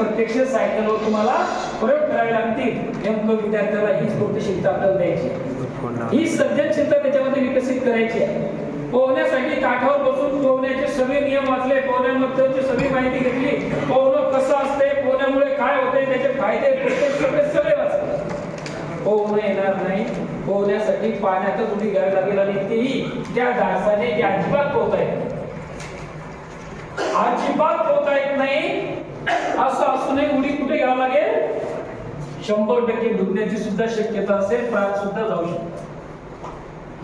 प्रत्यक्ष सायकलवर तुम्हाला प्रयोग करावे लागतील. नेमकं विद्यार्थ्याला हीच कृतीशीलता आपल्याला द्यायची, ही सर्जनशीलता त्याच्यामध्ये विकसित करायची आहे. पोहण्यासाठी काठावर बसून पोहण्याचे सगळे नियम वाचले, पोहण्याबद्दलची सगळी माहिती घेतली, पोहणं कसं असते, पोहण्यामुळे काय होते, त्याचे फायदे सगळे वाचले. पोहणं येणार नाही, पोहण्यासाठी पाण्यातच उडी घ्यावी लागेल आणि तेही त्या धाडसाने की अजिबात पोहता येत नाही, अजिबात पोहता येत नाही असं असूनही उडी कुठे घ्यावं लागेल, 100% डुबण्याची सुद्धा शक्यता असेल, प्राण सुद्धा जाऊ शकतो.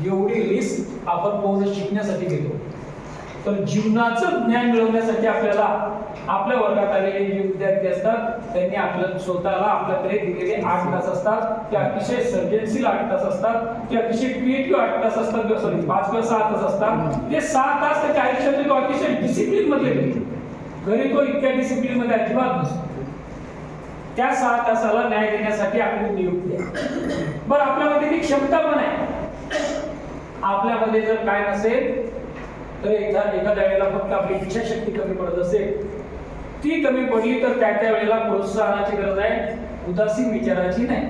एवढी रिस्क आपण पोहणं शिकण्यासाठी घेतो. तर जीवनाचं ज्ञान मिळवण्यासाठी आपल्याला आपल्या वर्गात आलेले जे विद्यार्थी असतात त्यांनी आपल्या स्वतःला आपल्याकडे दिलेले 8 तास असतात, ते अतिशय सर्जनशील 8 तास असतात, ते अतिशय क्रिएटिव्ह 8 तास असतात, सॉरी 5 किंवा 6 तास असतात. ते 6 तास त्याच्या आयुष्यात तो अतिशय डिसिप्लिन मध्ये घरी तो इतक्या डिसिप्लिन मध्ये अजिबात नसतो. त्या 6 तासाला न्याय देण्यासाठी आपली नियुक्ती आहे. बरं, आपल्यामध्ये ती क्षमता पण आहे. आपल्यामध्ये जर काय नसेल तर एखाद्या वेळेला फक्त आपली इच्छाशक्ती कमी पडत असेल, ती कमी पडली तर त्या वेळेला प्रोत्साहनाची गरज आहे, उदासीन विचाराची नाही.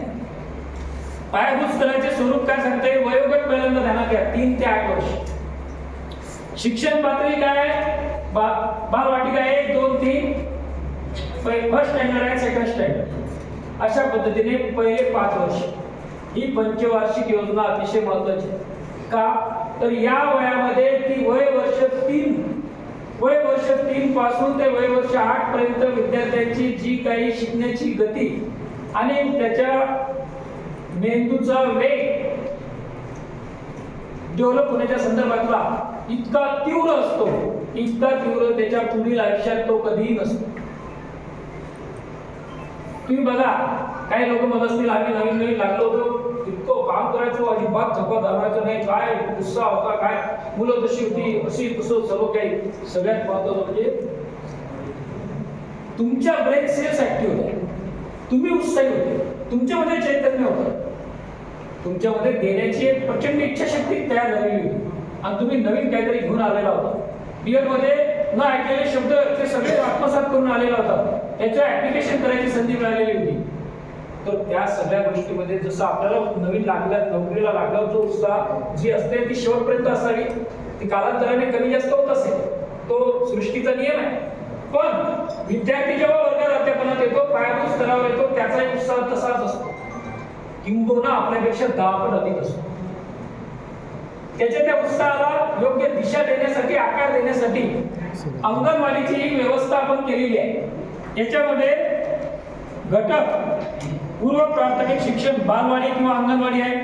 पायाभूत स्तराचे स्वरूप काय सांगते, वयोगट पहिल्यांदा ध्यानात घ्या, 3 ते 8 वर्ष. शिक्षण पातळी काय, बालवाटिका 1, 2, 3, फर्स्ट स्टँडर्ड आहे, सेकंड स्टँडर्ड, अशा पद्धतीने पहिले 5 वर्ष ही पंचवार्षिक योजना अतिशय महत्वाची. का तर या वयामध्ये ती वय वर्ष 3 पासून ते वय वर्ष 8 पर्यंत विद्यार्थ्यांची जी काही शिकण्याची गती आणि त्याच्या मेंदूचा वेग डेव्हलप होण्याच्या संदर्भातला इतका तीव्र असतो, इतका तीव्र त्याच्या पुढील आयुष्यात तो कधीही नसतो. तुम्ही बघा, काही लोक म्हणत असतील आम्ही नवीन लागलो होतो, इतकं काम करायचो, अजिबात थकवा जाणवायचं नाही, काय उत्साह होता, काय मुलं तशी होती, अशी तसं सर्व काही. सगळ्यात महत्वाचं म्हणजे तुमच्या ब्रेन सेल्स ऍक्टिव्ह होते, तुम्ही उत्साही होते, तुमच्यामध्ये चैतन्य होतं, तुमच्यामध्ये देण्याची एक प्रचंड इच्छाशक्ती तयार झालेली होती आणि तुम्ही नवीन काहीतरी घेऊन आलेला होता. बीएड मध्ये न ऐकलेले शब्द ते सगळे आत्मसात करून आलेला होता, त्याचं ऍप्लिकेशन करायची संधी मिळालेली होती. तर त्या सगळ्या गोष्टीमध्ये जसं आपल्याला नवीन लागल्या नोकरीला लागल्यावर जो उत्साह जी असते ती शेवटपर्यंत असावी, ती कालांतराने कमी जास्त होत असेल, तो सृष्टीचा नियम आहे. पण विद्यार्थी जेव्हा वर्गात अध्यापनात येतो, पायाभूत स्तरावर येतो, त्याचा उत्साह तसाच असतो, किंबहुना आपल्यापेक्षा 10 पट अधिक असतो. त्याच्या त्या उत्साहाला योग्य दिशा देण्यासाठी, आकार देण्यासाठी अंगणवाडीची ही व्यवस्था आपण केलेली आहे. याच्यामध्ये घटक पूर्व प्राथमिक शिक्षण, बालवाडी किंवा अंगणवाडी आहे.